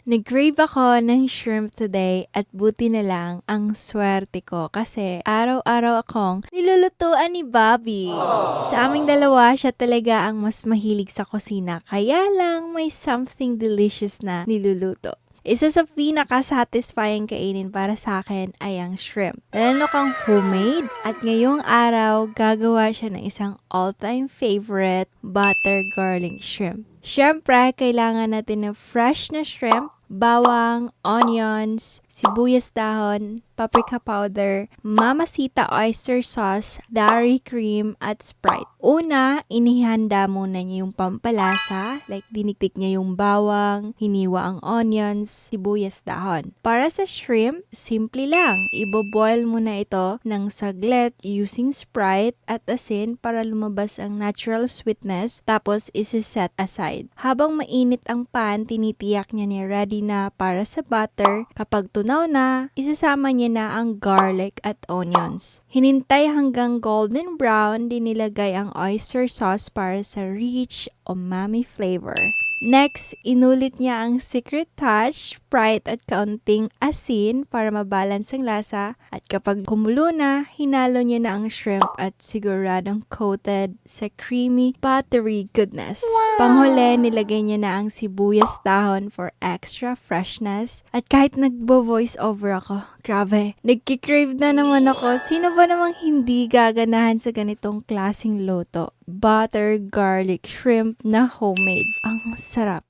Nag-crave ako ng shrimp today at buti na lang ang swerte ko kasi araw-araw akong nilulutuan ni Bobby. Sa aming dalawa, siya talaga ang mas mahilig sa kusina kaya lang may something delicious na niluluto. Isa sa pinaka-satisfying kainin para sa akin ay ang shrimp. Lalo kang homemade at ngayong araw gagawa siya ng isang all-time favorite butter garlic shrimp. Siyempre, kailangan natin ng fresh na shrimp, bawang, onions, sibuyas dahon, paprika powder, Mamacita oyster sauce, Dairy cream, at Sprite. Una, inihanda muna niya yung pampalasa, like dinikdik niya yung bawang, hiniwa ang onions, sibuyas dahon. Para sa shrimp, simple lang. Ibo-boil muna ito ng saglit using Sprite at asin para lumabas ang natural sweetness, tapos isi-set aside. Habang mainit ang pan, tinitiyak niya ni ready na para sa butter. Kapag tunaw na, isasama niya na ang garlic at onions. Hinintay hanggang golden brown, din nilagay ang oyster sauce para sa rich, umami flavor. Next, inulit niya ang secret touch, Sprite at kaunting asin para mabalance ang lasa. At kapag kumulo na, hinalo niya na ang shrimp at siguradong coated sa creamy, buttery goodness. Panghuli, nilagay niya na ang sibuyas dahon for extra freshness. At kahit nagbo-voice over ako, grabe, nagkikrave na naman ako. Sino ba namang hindi gaganahan sa ganitong klaseng luto? Butter garlic shrimp na homemade. Ang sarap.